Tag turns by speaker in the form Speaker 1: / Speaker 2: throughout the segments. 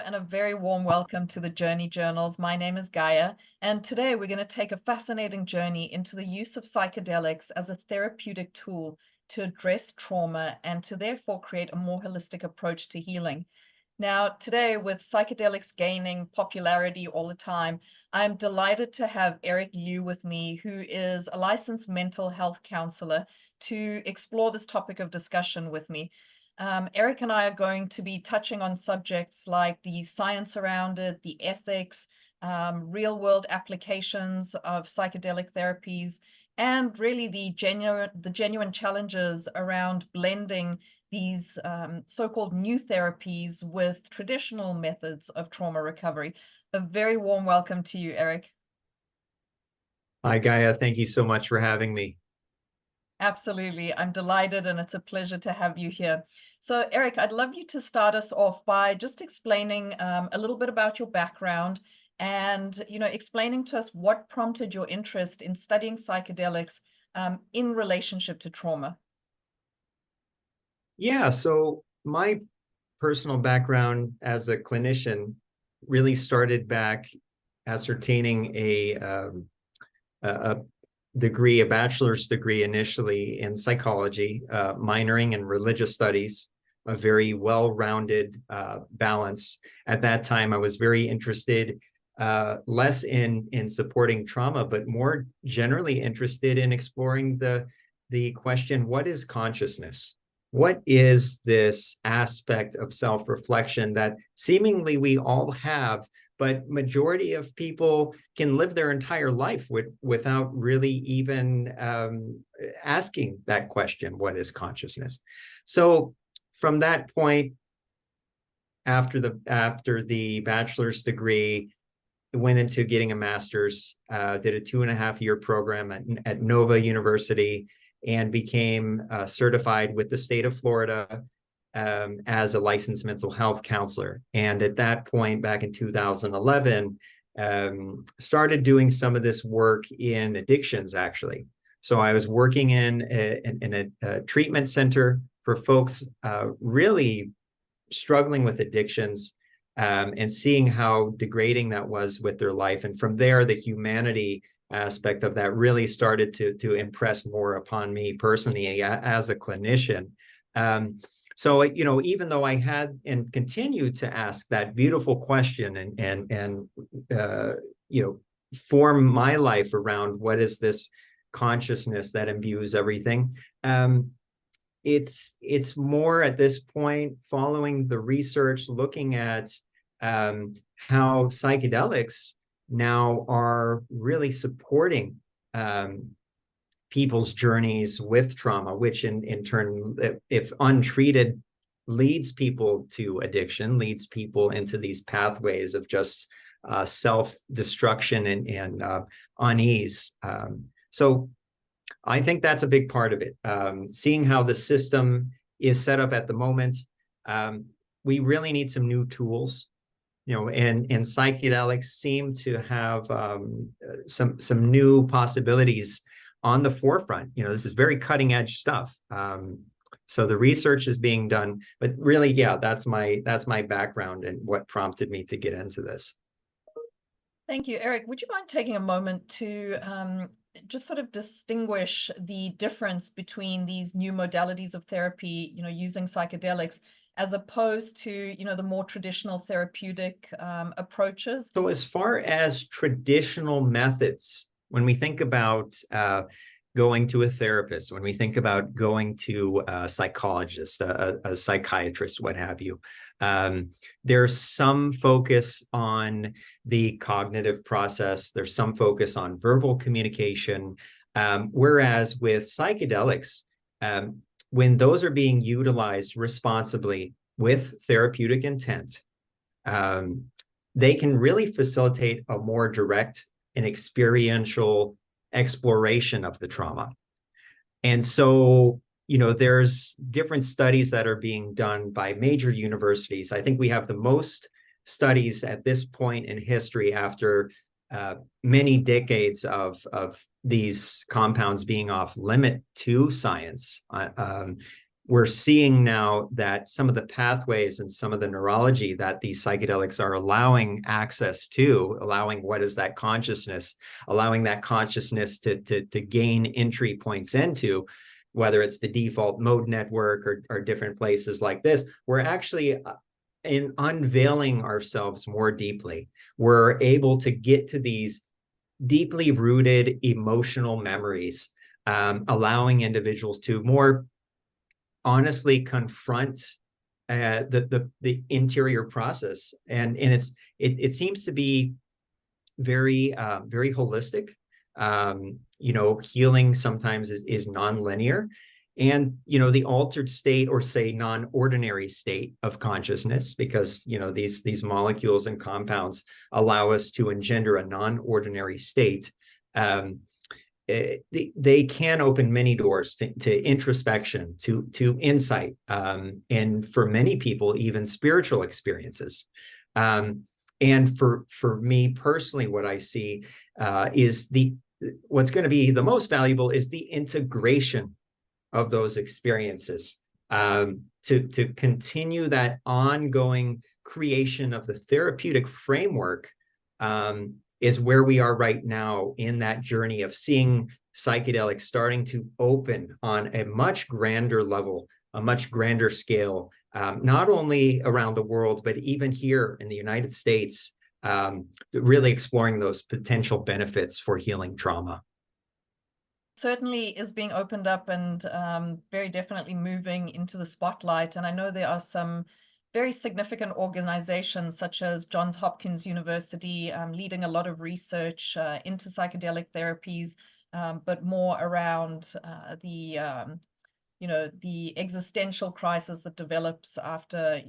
Speaker 1: and a very warm welcome to the Journey Journals. My name is Gaia, and today we're going to take a fascinating journey into the use of psychedelics as a therapeutic tool to address trauma and to therefore create a more holistic approach to healing. Now, today, with psychedelics gaining popularity all the time, I'm delighted to have Erik Lieux with me, who is a licensed mental health counselor, to explore this topic of discussion with me. Erik and I are going to be touching on subjects like the science around it, the ethics, real-world applications of psychedelic therapies, and really the genuine challenges around blending these so-called new therapies with traditional methods of trauma recovery. A very warm welcome to you, Erik.
Speaker 2: Hi, Gaia. Thank you so much for having me.
Speaker 1: Absolutely. I'm delighted, and it's a pleasure to have you here. So, Erik, I'd love you to start us off by just explaining a little bit about your background and, explaining to us what prompted your interest in studying psychedelics in relationship to trauma.
Speaker 2: Yeah, so my personal background as a clinician really started back ascertaining a degree, a bachelor's degree initially in psychology, minoring in religious studies, a very well-rounded balance. At that time, I was very interested, less in supporting trauma, but more generally interested in exploring the question, what is consciousness? What is this aspect of self-reflection that seemingly we all have, but majority of people can live their entire life without really even asking that question, what is consciousness? So from that point, after the bachelor's degree, went into getting a master's, did a 2.5-year program at Nova University, and became certified with the state of Florida as a licensed mental health counselor. And at that point, back in 2011, started doing some of this work in addictions, actually. So I was working in a treatment center for folks really struggling with addictions, and seeing how degrading that was with their life. And from there, the humanity aspect of that really started to impress more upon me personally as a clinician. So, even though I had and continue to ask that beautiful question and form my life around what is this consciousness that imbues everything, it's more at this point following the research, looking at how psychedelics now are really supporting people's journeys with trauma, which in turn, if untreated, leads people to addiction, leads people into these pathways of just self-destruction and unease. So I think that's a big part of it. Seeing how the system is set up at the moment, we really need some new tools. And psychedelics seem to have some new possibilities on the forefront. This is very cutting edge stuff. So the research is being done, but really, yeah, that's my background and what prompted me to get into this.
Speaker 1: Thank you, Erik. Would you mind taking a moment to just sort of distinguish the difference between these new modalities of therapy, using psychedelics, as opposed to, the more traditional therapeutic approaches?
Speaker 2: So as far as traditional methods, when we think about going to a therapist, when we think about going to a psychologist, a psychiatrist, what have you, there's some focus on the cognitive process. There's some focus on verbal communication. Whereas with psychedelics, when those are being utilized responsibly with therapeutic intent, they can really facilitate a more direct and experiential exploration of the trauma. And so, there's different studies that are being done by major universities. I think we have the most studies at this point in history after many decades of these compounds being off limit to science. we're seeing now that some of the pathways and some of the neurology that these psychedelics are allowing access to, allowing what is that consciousness, allowing that consciousness to gain entry points into, whether it's the default mode network or different places like this, we're actually in unveiling ourselves more deeply. We're able to get to these deeply rooted emotional memories, allowing individuals to more honestly confront the interior process, and it seems to be very very holistic. Healing sometimes is non-linear, and the altered state, or say non-ordinary state of consciousness, because these molecules and compounds allow us to engender a non-ordinary state. They can open many doors to introspection, to insight, and for many people, even spiritual experiences. And for me personally, what I see is what's going to be the most valuable is the integration of those experiences, to continue that ongoing creation of the therapeutic framework. Is where we are right now in that journey of seeing psychedelics starting to open on a much grander level, a much grander scale, not only around the world, but even here in the United States, really exploring those potential benefits for healing trauma.
Speaker 1: Certainly is being opened up and very definitely moving into the spotlight. And I know there are some very significant organizations such as Johns Hopkins University leading a lot of research into psychedelic therapies, but more around the existential crisis that develops after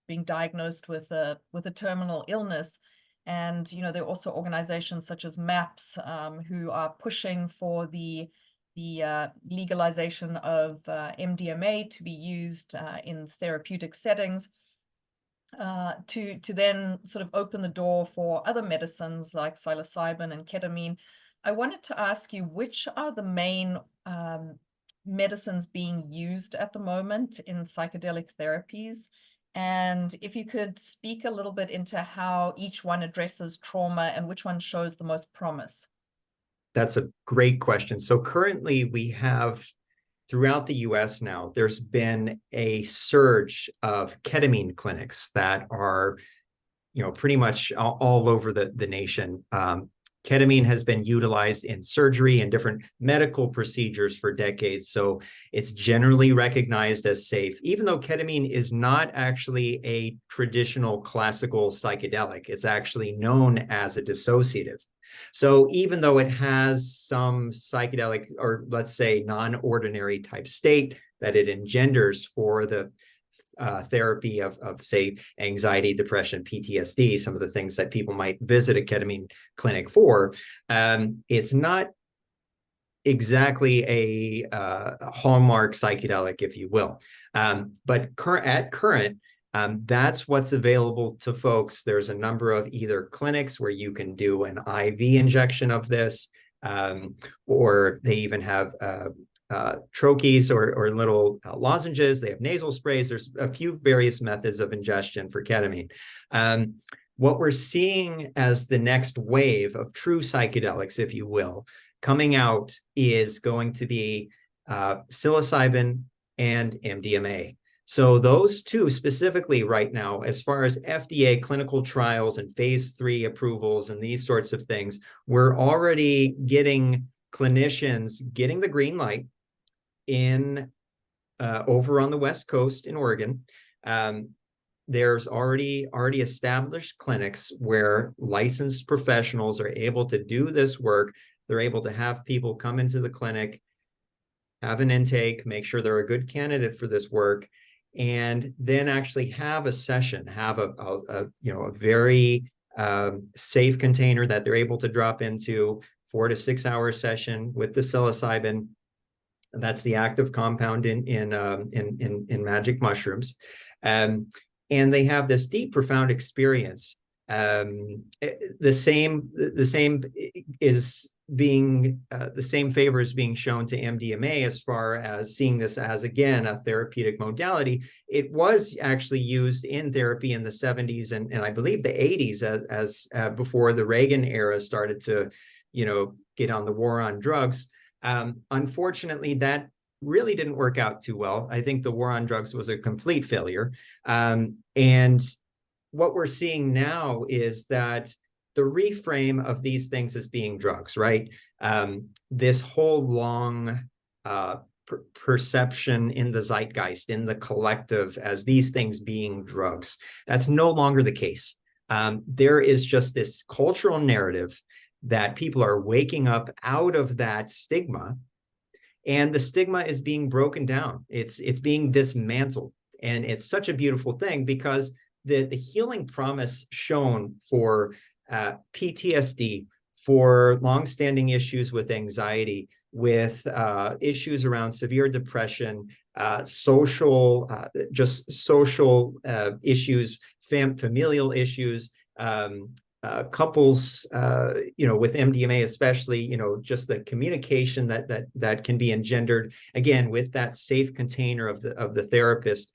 Speaker 1: being diagnosed with a terminal illness. And there are also organizations such as MAPS who are pushing for the legalization of MDMA to be used in therapeutic settings, to then sort of open the door for other medicines like psilocybin and ketamine. I wanted to ask you, which are the main medicines being used at the moment in psychedelic therapies? And if you could speak a little bit into how each one addresses trauma and which one shows the most promise.
Speaker 2: That's a great question. So currently we have, throughout the US now, there's been a surge of ketamine clinics that are, pretty much all over the nation. Ketamine has been utilized in surgery and different medical procedures for decades, so it's generally recognized as safe, even though ketamine is not actually a traditional classical psychedelic. It's actually known as a dissociative. So even though it has some psychedelic, or let's say non-ordinary type state that it engenders for the therapy of say, anxiety, depression, PTSD, some of the things that people might visit a ketamine clinic for, it's not exactly a hallmark psychedelic, if you will. But at current, that's what's available to folks. There's a number of either clinics where you can do an IV injection of this, or they even have troches or little lozenges. They have nasal sprays. There's a few various methods of ingestion for ketamine. What we're seeing as the next wave of true psychedelics, if you will, coming out is going to be psilocybin and MDMA. So those two specifically right now, as far as FDA clinical trials and phase 3 approvals and these sorts of things, we're already getting clinicians getting the green light in over on the West Coast in Oregon. There's already established clinics where licensed professionals are able to do this work. They're able to have people come into the clinic, have an intake, make sure they're a good candidate for this work, and then actually have a session, have a very safe container that they're able to drop into, 4 to 6 hour session with the psilocybin. That's the active compound in magic mushrooms. And they have this deep, profound experience The same is being the same favor is being shown to MDMA as far as seeing this as, again, a therapeutic modality. It was actually used in therapy in the 70s and I believe the 80s as before the Reagan era started to, get on the war on drugs. Unfortunately, that really didn't work out too well. I think the war on drugs was a complete failure. And what we're seeing now is that the reframe of these things as being drugs, right? This whole long perception in the zeitgeist, in the collective, as these things being drugs, that's no longer the case. There is just this cultural narrative that people are waking up out of that stigma, and the stigma is being broken down. It's being dismantled, and it's such a beautiful thing because the healing promise shown for PTSD, for longstanding issues with anxiety, with issues around severe depression, social issues, familial issues, couples, with MDMA especially, just the communication that can be engendered, again, with that safe container of the therapist.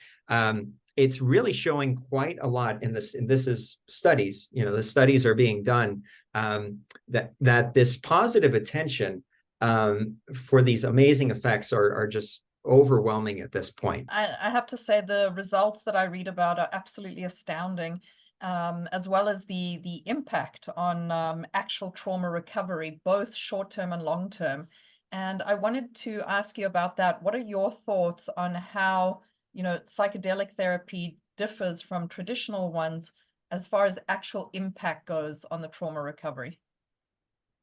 Speaker 2: It's really showing quite a lot in this, and this is studies, the studies are being done, that this positive attention for these amazing effects are just overwhelming at this point.
Speaker 1: I have to say the results that I read about are absolutely astounding, as well as the impact on actual trauma recovery, both short-term and long-term. And I wanted to ask you about that. What are your thoughts on how psychedelic therapy differs from traditional ones as far as actual impact goes on the trauma recovery?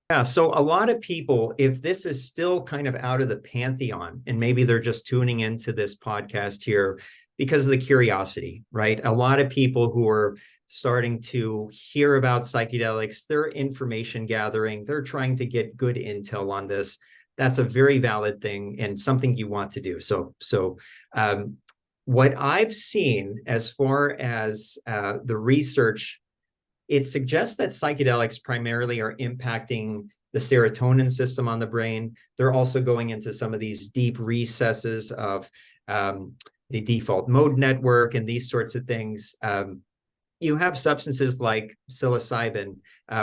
Speaker 2: Yeah, so a lot of people, if this is still kind of out of the pantheon, and maybe they're just tuning into this podcast here because of the curiosity, right? A lot of people who are starting to hear about psychedelics, they're information gathering, they're trying to get good intel on this. That's a very valid thing and something you want to do. So what I've seen as far as the research, it suggests that psychedelics primarily are impacting the serotonin system on the brain. They're also going into some of these deep recesses of the default mode network and these sorts of things. You have substances like psilocybin.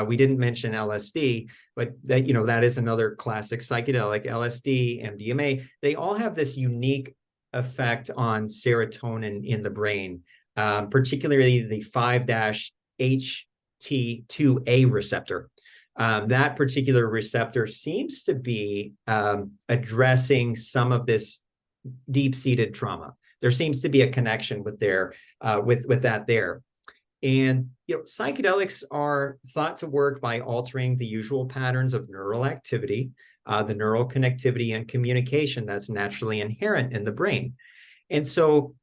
Speaker 2: We didn't mention LSD, but that is another classic psychedelic. LSD, MDMA, they all have this unique effect on serotonin in the brain, particularly the 5-HT2A receptor. That particular receptor seems to be addressing some of this deep-seated trauma. There seems to be a connection with that there. And psychedelics are thought to work by altering the usual patterns of neural activity, the neural connectivity and communication that's naturally inherent in the brain. And so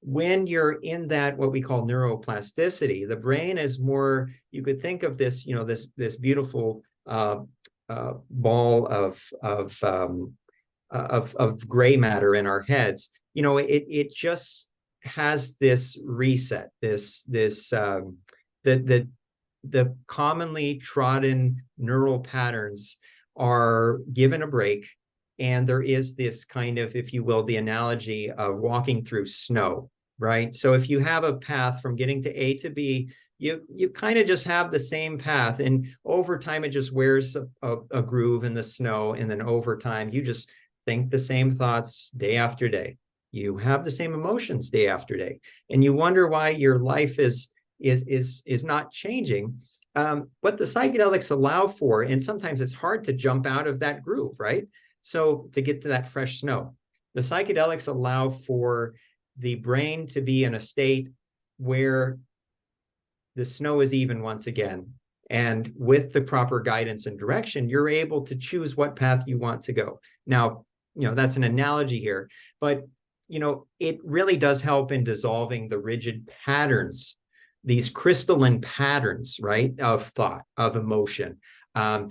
Speaker 2: when you're in that, what we call neuroplasticity, the brain is more, you could think of this, this beautiful ball of gray matter in our heads. It just has this reset, the commonly trodden neural patterns are given a break, and there is this kind of, if you will, the analogy of walking through snow, right? So if you have a path from getting to A to B, you kind of just have the same path, and over time it just wears a groove in the snow, and then over time you just think the same thoughts day after day. You have the same emotions day after day, and you wonder why your life is not changing. What the psychedelics allow for, and sometimes it's hard to jump out of that groove, right? So to get to that fresh snow, the psychedelics allow for the brain to be in a state where the snow is even once again. And with the proper guidance and direction, you're able to choose what path you want to go. Now, that's an analogy here, but it really does help in dissolving the rigid patterns, these crystalline patterns, right, of thought, of emotion, the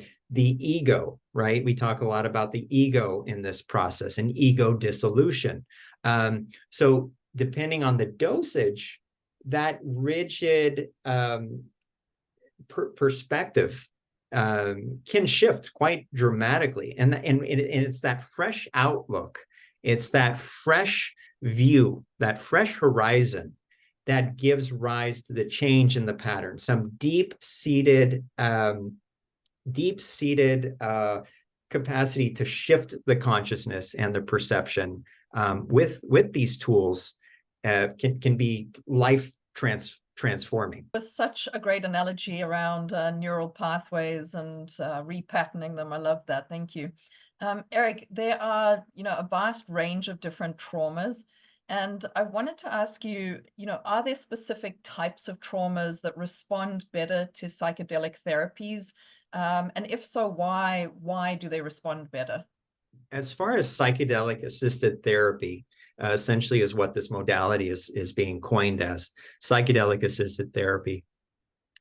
Speaker 2: ego, right? We talk a lot about the ego in this process and ego dissolution. So depending on the dosage, that rigid perspective can shift quite dramatically. And it's that fresh outlook, it's that fresh view, that fresh horizon that gives rise to the change in the pattern, some deep-seated capacity to shift the consciousness and the perception with these tools can be life transforming.
Speaker 1: It was such a great analogy around neural pathways and repatterning them. I love that. Thank you. Erik, there are, a vast range of different traumas. And I wanted to ask you, are there specific types of traumas that respond better to psychedelic therapies? And if so, why? Why do they respond better?
Speaker 2: As far as psychedelic assisted therapy, essentially is what this modality is being coined as, psychedelic assisted therapy.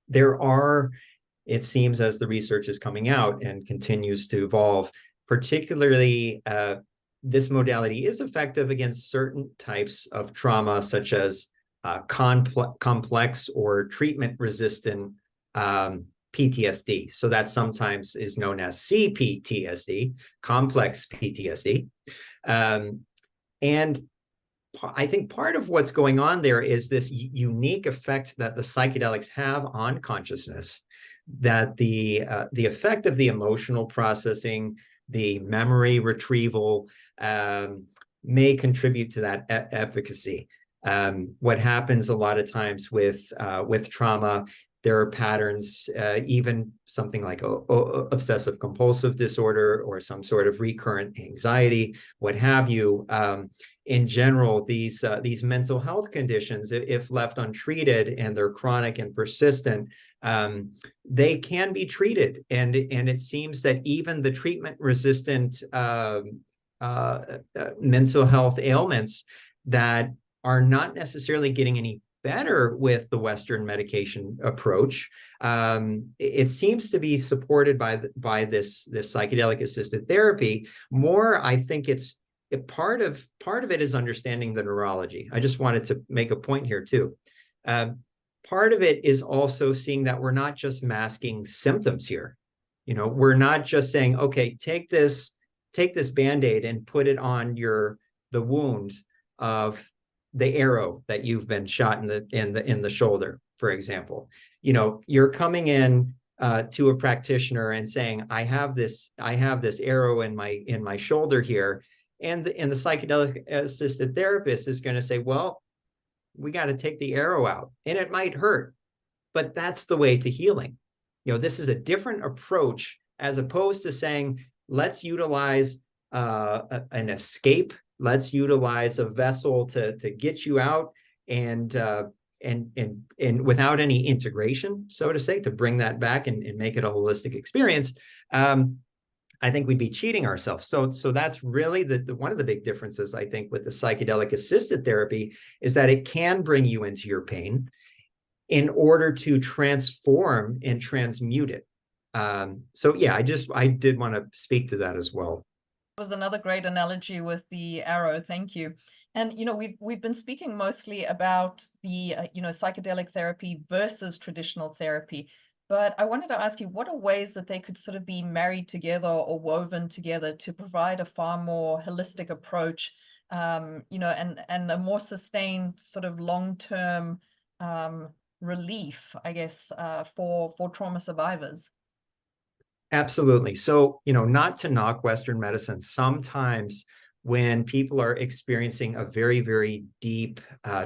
Speaker 2: There are, it seems, as the research is coming out and continues to evolve, particularly this modality is effective against certain types of trauma, such as complex or treatment-resistant PTSD. So that sometimes is known as CPTSD, complex PTSD. And I think part of what's going on there is this unique effect that the psychedelics have on consciousness, that the effect of the emotional processing, the memory retrieval may contribute to that efficacy. What happens a lot of times with trauma, there are patterns, even something like obsessive compulsive disorder or some sort of recurrent anxiety, what have you. In general, these mental health conditions, if left untreated and they're chronic and persistent, they can be treated. And it seems that even the treatment-resistant mental health ailments that are not necessarily getting any better with the Western medication approach, it seems to be supported by this psychedelic assisted therapy. More, I think part of it is understanding the neurology. I just wanted to make a point here too. Part of it is also seeing that we're not just masking symptoms here. We're not just saying, okay, take this Band-Aid and put it on the wound of the arrow that you've been shot in the shoulder, for example. You're coming in to a practitioner and saying, I have this arrow in my shoulder here, and the psychedelic assisted therapist is going to say, well, we got to take the arrow out, and it might hurt, but that's the way to healing. This is a different approach, as opposed to saying, let's utilize an escape. Let's utilize a vessel to get you out, and without any integration, so to say, to bring that back and make it a holistic experience. I think we'd be cheating ourselves. So that's really one of the big differences, I think, with the psychedelic assisted therapy, is that it can bring you into your pain in order to transform and transmute it. So yeah, I did want to speak to that as well.
Speaker 1: Was another great analogy with the arrow. Thank you. And we've been speaking mostly about the psychedelic therapy versus traditional therapy, but I wanted to ask you, what are ways that they could sort of be married together or woven together to provide a far more holistic approach, and a more sustained sort of long-term relief, I guess, for trauma survivors?
Speaker 2: Absolutely. So, not to knock Western medicine, sometimes when people are experiencing a very, very deep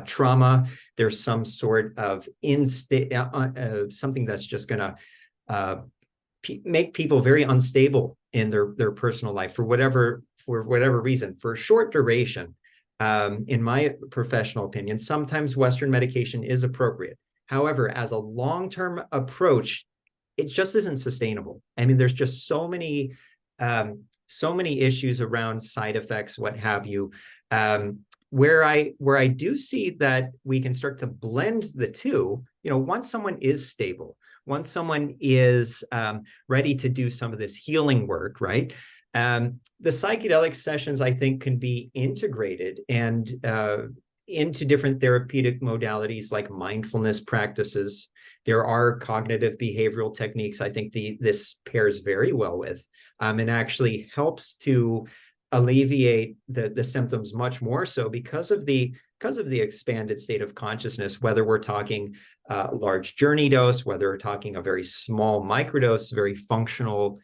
Speaker 2: trauma, there's some sort of something that's just going to make people very unstable in their personal life for whatever reason, for a short duration. In my professional opinion, sometimes Western medication is appropriate. However, as a long-term approach, it just isn't sustainable. I mean, there's just so many issues around side effects, what have you, where I do see that we can start to blend the two. Once someone is stable, once someone is ready to do some of this healing work, right? The psychedelic sessions, I think, can be integrated and into different therapeutic modalities like mindfulness practices. There are cognitive behavioral techniques I think this pairs very well with, and actually helps to alleviate the symptoms much more so because of the expanded state of consciousness, whether we're talking large journey dose, whether we're talking a very small microdose, very functional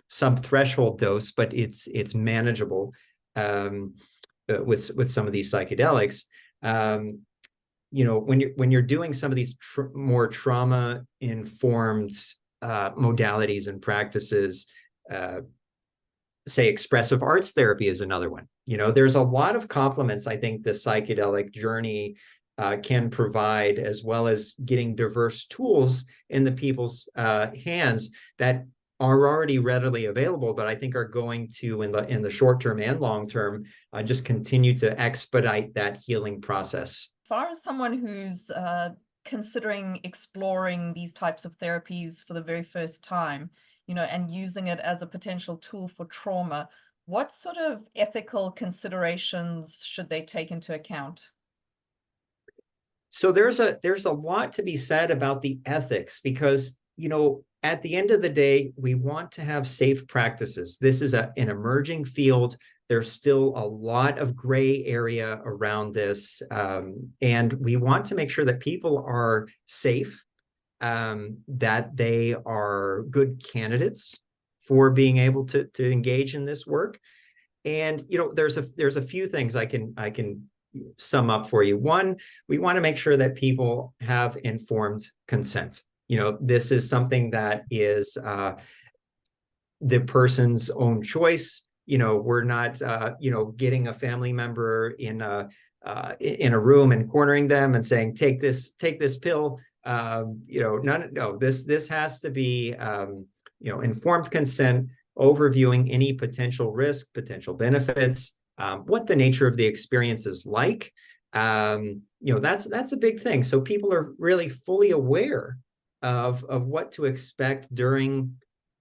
Speaker 2: sub-threshold dose, but it's manageable with some of these psychedelics. When you're doing some of these more trauma-informed modalities and practices, say expressive arts therapy is another one. There's a lot of complements I think the psychedelic journey can provide, as well as getting diverse tools in the people's hands that are already readily available, but I think are going to, in the short term and long term, just continue to expedite that healing process.
Speaker 1: As far as someone who's considering exploring these types of therapies for the very first time, and using it as a potential tool for trauma, what sort of ethical considerations should they take into account?
Speaker 2: So there's a lot to be said about the ethics, because at the end of the day, we want to have safe practices. This is an emerging field. There's still a lot of gray area around this, and we want to make sure that people are safe, that they are good candidates for being able to engage in this work. And there's a few things I can sum up for you. One, we want to make sure that people have informed consent. This is something that is the person's own choice. We're not getting a family member in a room and cornering them and saying, take this pill. This has to be informed consent, overviewing any potential risk, potential benefits, what the nature of the experience is like. That's a big thing. So people are really fully aware of what to expect during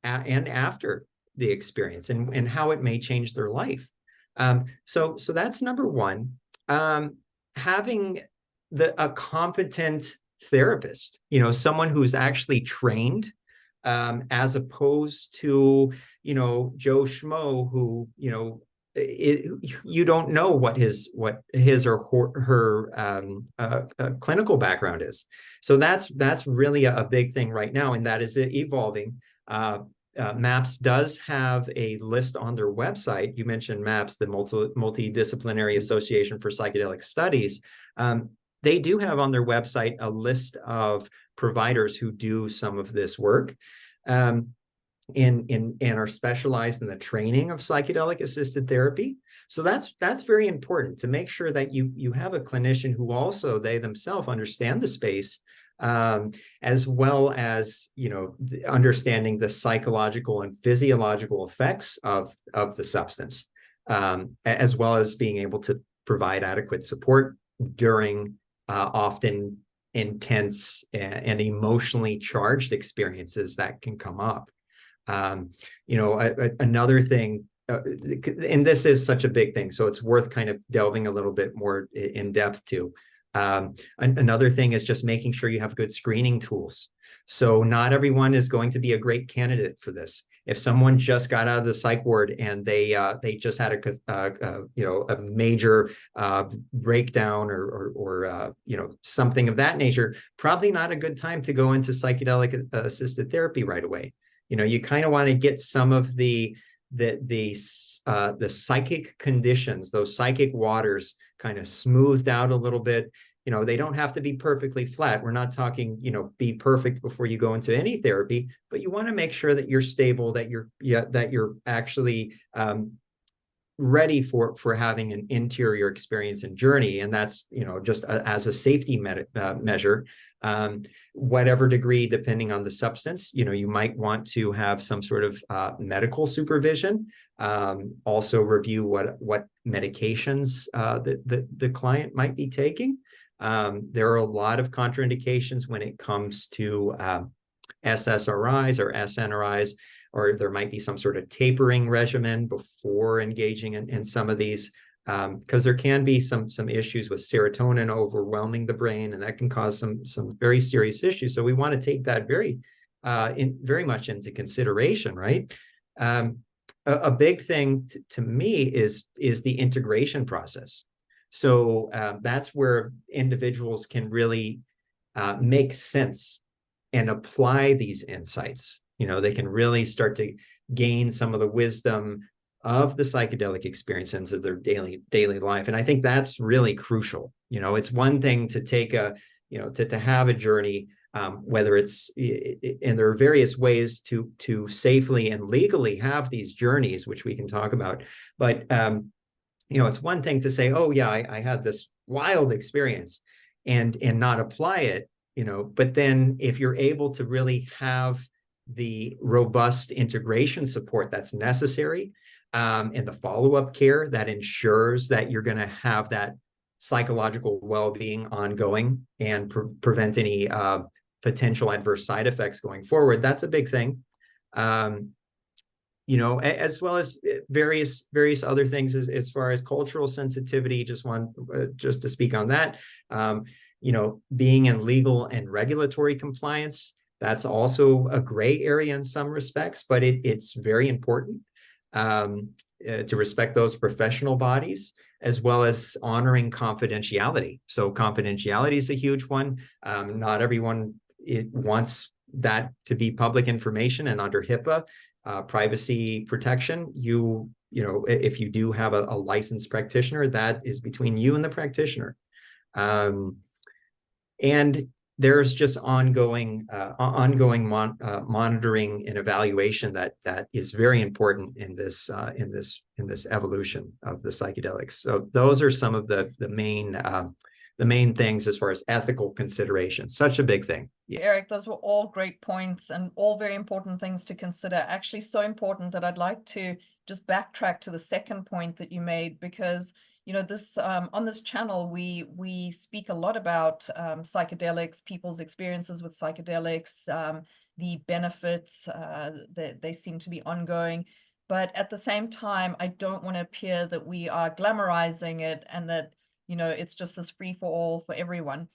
Speaker 2: and after the experience, and how it may change their life. So that's number one. Having a competent therapist, someone who's actually trained, as opposed to Joe Schmo who you don't know what his or her clinical background is. So that's really a big thing right now, and that is evolving. MAPS does have a list on their website. You mentioned MAPS, the Multidisciplinary Association for Psychedelic Studies. They do have on their website a list of providers who do some of this work, and are specialized in the training of psychedelic assisted therapy. So that's very important, to make sure that you have a clinician who also, they themselves understand the space, as well as understanding the psychological and physiological effects of the substance, as well as being able to provide adequate support during often intense and emotionally charged experiences that can come up. Another thing, and this is such a big thing, so it's worth kind of delving a little bit more in depth to. Another thing is just making sure you have good screening tools. So not everyone is going to be a great candidate for this. If someone just got out of the psych ward and they just had a major breakdown or something of that nature, probably not a good time to go into psychedelic assisted therapy right away. You kind of want to get some of the psychic conditions, those psychic waters, kind of smoothed out a little bit. They don't have to be perfectly flat. We're not talking, be perfect before you go into any therapy, but you want to make sure that you're stable, that you're actually ready for having an interior experience and journey. And that's, just as a safety measure, whatever degree, depending on the substance, you might want to have some sort of medical supervision, also review what medications the client might be taking. There are a lot of contraindications when it comes to SSRIs or SNRIs, or there might be some sort of tapering regimen before engaging in some of these because there can be some issues with serotonin overwhelming the brain, and that can cause some very serious issues. So we want to take that very much into consideration, right? A big thing to me is the integration process. So that's where individuals can really make sense and apply these insights. They can really start to gain some of the wisdom of the psychedelic experience into their daily life. And I think that's really crucial. It's one thing to take to have a journey, whether it's, and there are various ways to safely and legally have these journeys, which we can talk about. But, it's one thing to say, oh yeah, I had this wild experience and not apply it, but then if you're able to really have the robust integration support that's necessary, and the follow-up care that ensures that you're going to have that psychological well-being ongoing and prevent any potential adverse side effects going forward, that's a big thing. As well as various other things as far as cultural sensitivity. Just to speak on that, being in legal and regulatory compliance, that's also a gray area in some respects, but it's very important to respect those professional bodies, as well as honoring confidentiality. So confidentiality is a huge one. Not everyone wants that to be public information, and under HIPAA, privacy protection, if you do have a licensed practitioner, that is between you and the practitioner. And there's just ongoing monitoring and evaluation that is very important in this evolution of the psychedelics. So those are some of the main things as far as ethical considerations. Such a big thing.
Speaker 1: Yeah. Erik, those were all great points and all very important things to consider. Actually, so important that I'd like to just backtrack to the second point that you made, because this on this channel we speak a lot about psychedelics, people's experiences with psychedelics, the benefits that they seem to be ongoing. But at the same time, I don't want to appear that we are glamorizing it and that it's just this free for all for everyone.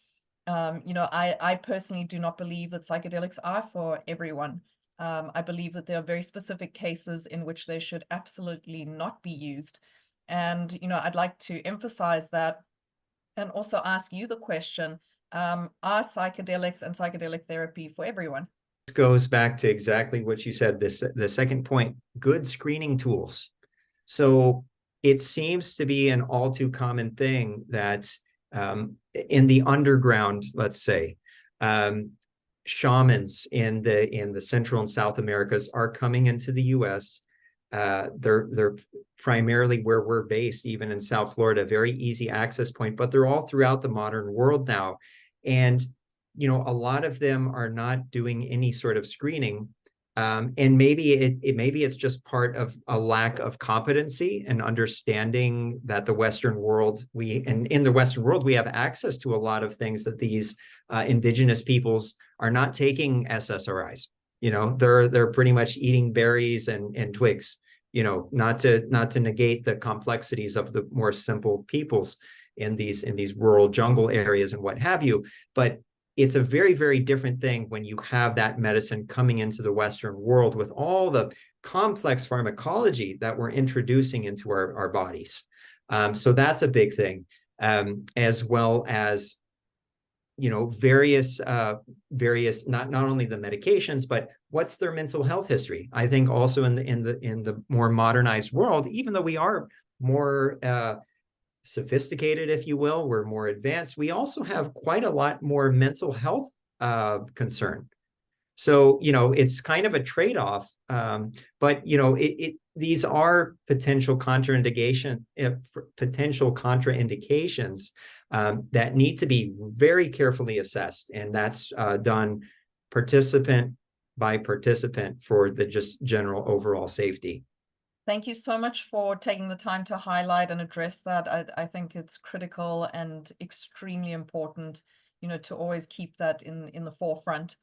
Speaker 1: I personally do not believe that psychedelics are for everyone. I believe that there are very specific cases in which they should absolutely not be used. And, I'd like to emphasize that and also ask you the question, are psychedelics and psychedelic therapy for everyone?
Speaker 2: This goes back to exactly what you said, the second point, good screening tools. So it seems to be an all too common thing that in the underground, let's say, shamans in the Central and South Americas are coming into the US. They're primarily where we're based, even in South Florida, very easy access point, but they're all throughout the modern world now. And, a lot of them are not doing any sort of screening. And maybe it's just part of a lack of competency and understanding that the Western world, in the Western world, we have access to a lot of things that these indigenous peoples are not taking SSRIs. They're pretty much eating berries and twigs, not to negate the complexities of the more simple peoples in these rural jungle areas and what have you. But it's a very, very different thing when you have that medicine coming into the Western world with all the complex pharmacology that we're introducing into our bodies. So that's a big thing, as well as various not only the medications, but what's their mental health history. I think also in the more modernized world, even though we are more sophisticated, if you will, we're more advanced, we also have quite a lot more mental health concern. So it's kind of a trade-off, but these are potential contraindications that need to be very carefully assessed, and that's done participant by participant for the just general overall safety.
Speaker 1: Thank you so much for taking the time to highlight and address that. I think it's critical and extremely important, to always keep that in the forefront.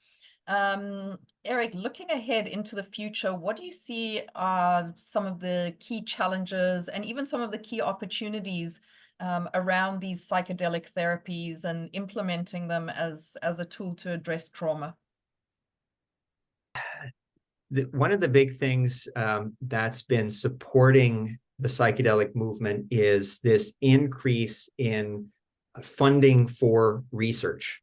Speaker 1: Erik, looking ahead into the future, what do you see are some of the key challenges and even some of the key opportunities around these psychedelic therapies and implementing them as a tool to address trauma?
Speaker 2: One of the big things that's been supporting the psychedelic movement is this increase in funding for research.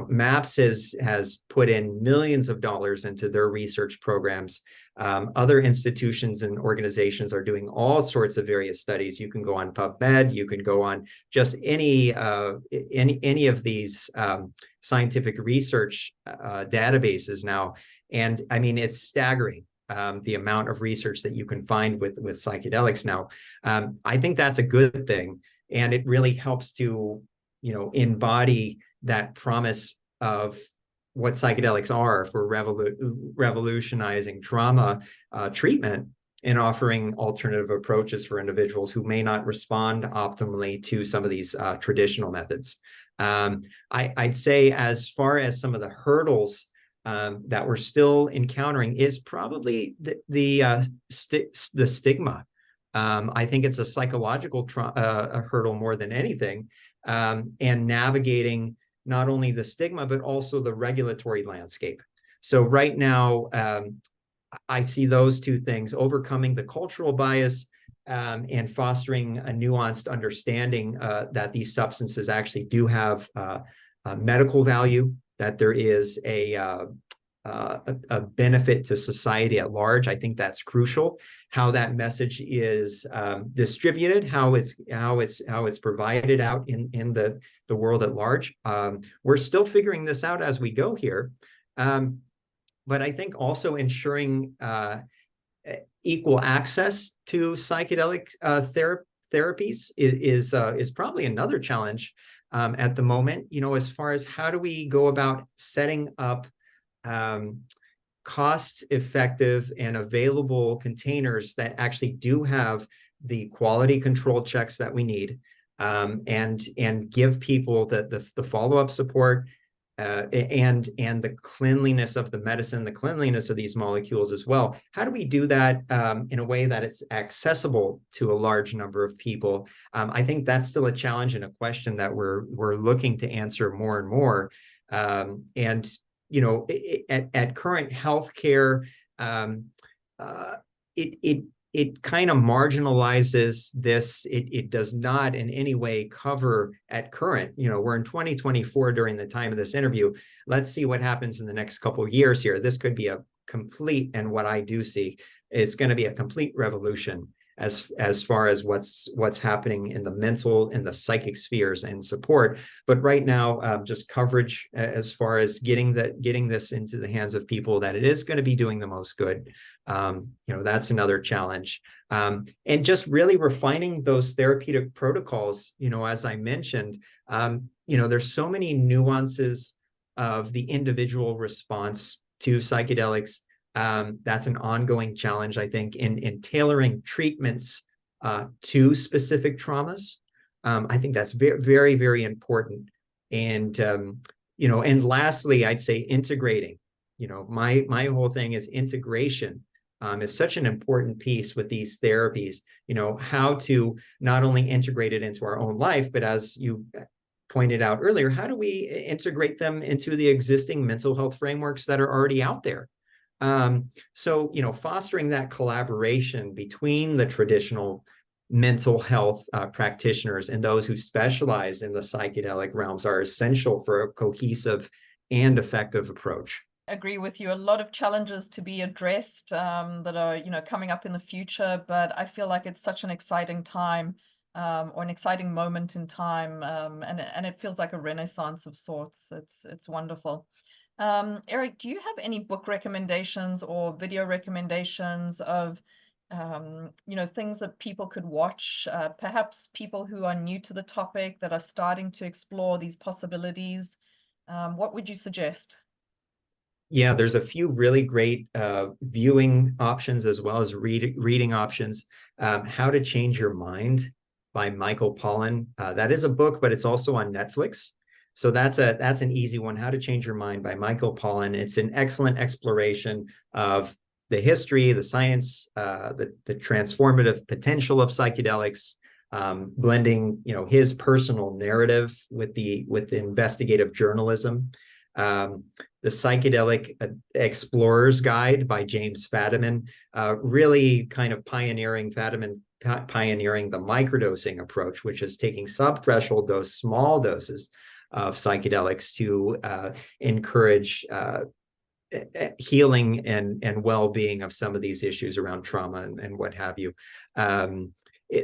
Speaker 2: MAPS has put in millions of dollars into their research programs. Other institutions and organizations are doing all sorts of various studies. You can go on PubMed, you can go on just any of these scientific research databases now. And I mean, it's staggering. The amount of research that you can find with psychedelics now. I think that's a good thing. And it really helps to, embody that promise of what psychedelics are for revolutionizing trauma treatment and offering alternative approaches for individuals who may not respond optimally to some of these traditional methods. I'd say as far as some of the hurdles that we're still encountering is probably the stigma. I think it's a psychological a hurdle more than anything, and navigating not only the stigma, but also the regulatory landscape. So right now, I see those two things: overcoming the cultural bias and fostering a nuanced understanding that these substances actually do have medical value, that there is a benefit to society at large. I think that's crucial. How that message is distributed, how it's provided out in the world at large. We're still figuring this out as we go here, but I think also ensuring equal access to psychedelic therapies is probably another challenge at the moment. As far as how do we go about setting up cost-effective and available containers that actually do have the quality control checks that we need, and give people the follow-up support and the cleanliness of the medicine, the cleanliness of these molecules as well. How do we do that in a way that it's accessible to a large number of people? I think that's still a challenge and a question that we're looking to answer more and more. At current healthcare, it kind of marginalizes this. It does not in any way cover at current. We're in 2024 during the time of this interview. Let's see what happens in the next couple of years here. This could be a complete, and what I do see is going to be a complete revolution as far as what's happening in the mental and the psychic spheres and support. But right now, just coverage as far as getting this into the hands of people that it is going to be doing the most good. That's another challenge. And just really refining those therapeutic protocols. As I mentioned, there's so many nuances of the individual response to psychedelics. That's an ongoing challenge, I think, in tailoring treatments to specific traumas. I think that's very, very, very important. And and lastly, I'd say integrating. My whole thing is integration is such an important piece with these therapies. How to not only integrate it into our own life, but as you pointed out earlier, how do we integrate them into the existing mental health frameworks that are already out there? So, fostering that collaboration between the traditional mental health practitioners and those who specialize in the psychedelic realms are essential for a cohesive and effective approach.
Speaker 1: I agree with you. A lot of challenges to be addressed that are, coming up in the future, but I feel like it's such an exciting time, or an exciting moment in time, and it feels like a renaissance of sorts. It's wonderful. Erik, do you have any book recommendations or video recommendations of, things that people could watch, perhaps people who are new to the topic that are starting to explore these possibilities? What would you suggest?
Speaker 2: Yeah, there's a few really great viewing options as well as reading options. How to Change Your Mind by Michael Pollan. That is a book, but it's also on Netflix. So that's an easy one, How to Change Your Mind by Michael Pollan. It's an excellent exploration of the history, the science, the transformative potential of psychedelics, blending, his personal narrative with the investigative journalism. The Psychedelic Explorer's Guide by James Fadiman, really kind of pioneering the microdosing approach, which is taking subthreshold dose, small doses of psychedelics to encourage healing and well-being of some of these issues around trauma and what have you.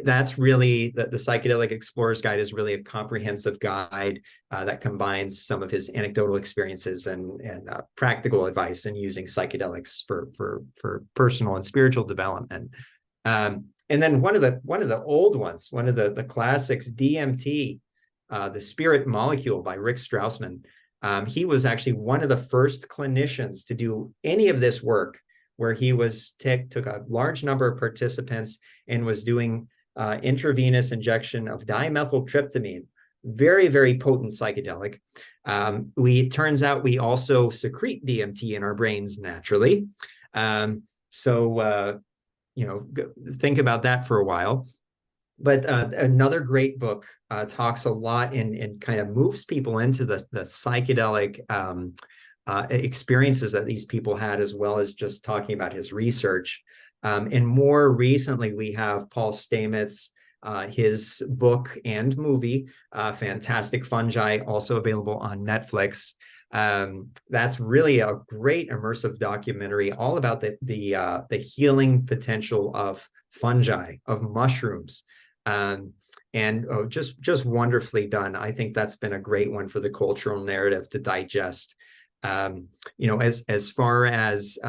Speaker 2: That's really the Psychedelic Explorer's Guide is really a comprehensive guide that combines some of his anecdotal experiences and practical advice in using psychedelics for personal and spiritual development. And then one of the old ones, one of the classics, DMT, The Spirit Molecule by Eriks Strassman. He was actually one of the first clinicians to do any of this work, where he took a large number of participants and was doing intravenous injection of dimethyltryptamine, very, very potent psychedelic. It turns out we also secrete DMT in our brains naturally. So think about that for a while. But another great book talks a lot and kind of moves people into the psychedelic experiences that these people had, as well as just talking about his research. And more recently, we have Paul Stamets, his book and movie, Fantastic Fungi, also available on Netflix. That's really a great immersive documentary all about the healing potential of fungi, of mushrooms. Just wonderfully done. I think that's been a great one for the cultural narrative to digest. As far as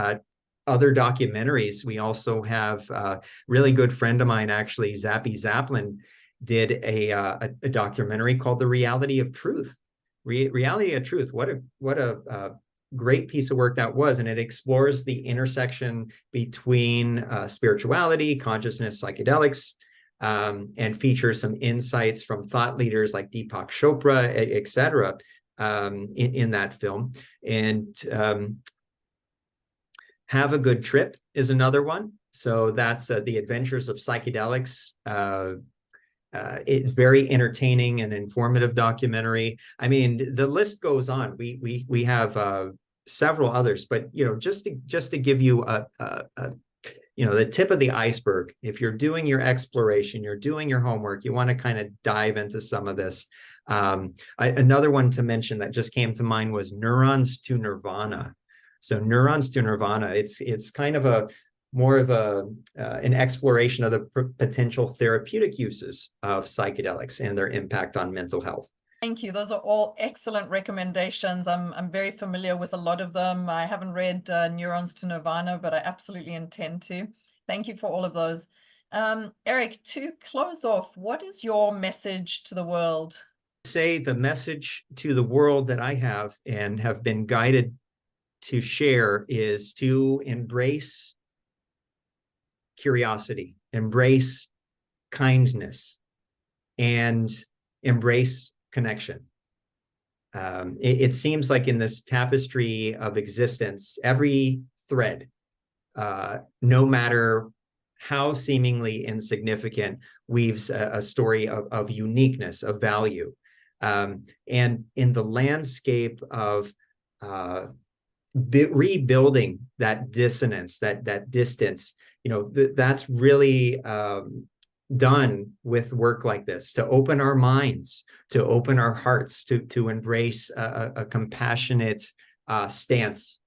Speaker 2: other documentaries, we also have a really good friend of mine, actually, Zappy Zaplin, did a documentary called The Reality of Truth. Reality of Truth. What a great piece of work that was. And it explores the intersection between spirituality, consciousness, psychedelics, and features some insights from thought leaders like Deepak Chopra, et cetera, in that film. And Have a Good Trip is another one. So that's The Adventures of Psychedelics. It's very entertaining and informative documentary. I mean, the list goes on. We have several others, but just to give you the tip of the iceberg. If you're doing your exploration, you're doing your homework, you want to kind of dive into some of this. Another one to mention that just came to mind was Neurons to Nirvana. So Neurons to Nirvana, it's kind of more of an exploration of the potential therapeutic uses of psychedelics and their impact on mental health.
Speaker 1: Thank you. Those are all excellent recommendations. I'm very familiar with a lot of them. I haven't read Neurons to Nirvana, but I absolutely intend to. Thank you for all of those. Erik, to close off, what is your message to the world?
Speaker 2: Say the message to the world that I have and have been guided to share is to embrace curiosity, embrace kindness, and embrace connection. It seems like in this tapestry of existence, every thread, no matter how seemingly insignificant, weaves a story of uniqueness, of value. And in the landscape of rebuilding that dissonance, that distance, that's really done with work like this, to open our minds, to open our hearts, to embrace a compassionate stance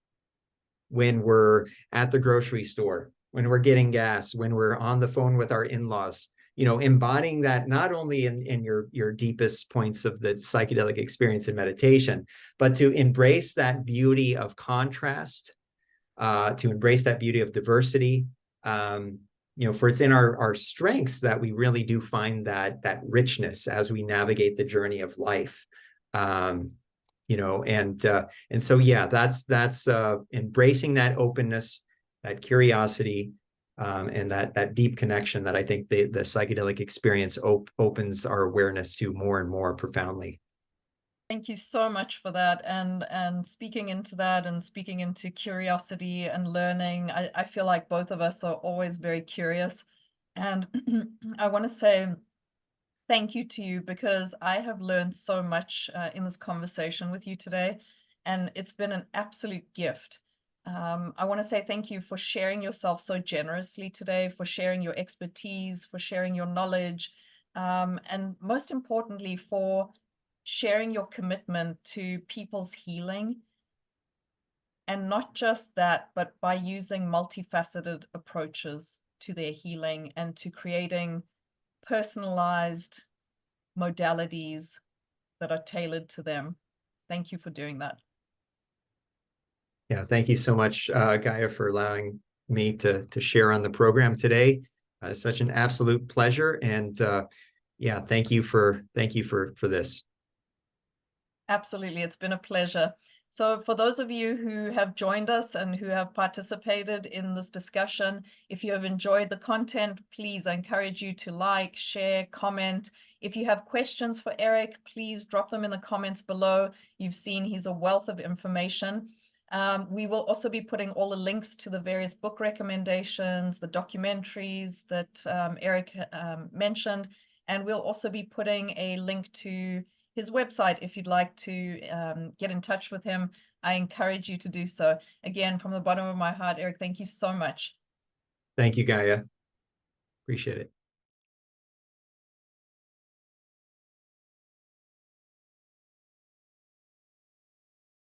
Speaker 2: when we're at the grocery store, when we're getting gas, when we're on the phone with our in-laws, embodying that not only in your deepest points of the psychedelic experience and meditation, but to embrace that beauty of contrast, to embrace that beauty of diversity. For it's in our strengths that we really do find that richness as we navigate the journey of life. And so, yeah, that's embracing that openness, that curiosity, and that deep connection that I think the psychedelic experience opens our awareness to more and more profoundly.
Speaker 1: Thank you so much for that, and speaking into that and speaking into curiosity and learning. I feel like both of us are always very curious. And I want to say thank you to you because I have learned so much in this conversation with you today, and it's been an absolute gift. I want to say thank you for sharing yourself so generously today, for sharing your expertise, for sharing your knowledge, and most importantly, for sharing your commitment to people's healing. And not just that, but by using multifaceted approaches to their healing and to creating personalized modalities that are tailored to them. Thank you for doing that.
Speaker 2: Yeah, thank you so much, Gaia, for allowing me to share on the program today. Such an absolute pleasure, and yeah, thank you for this.
Speaker 1: Absolutely, it's been a pleasure. So for those of you who have joined us and who have participated in this discussion, if you have enjoyed the content, please, I encourage you to like, share, comment. If you have questions for Erik, please drop them in the comments below. You've seen he's a wealth of information. We will also be putting all the links to the various book recommendations, the documentaries that Erik mentioned, and we'll also be putting a link to his website if you'd like to get in touch with him. I encourage you to do so. Again, from the bottom of my heart, Erik, thank you so much.
Speaker 2: Thank you, Gaia. Appreciate it.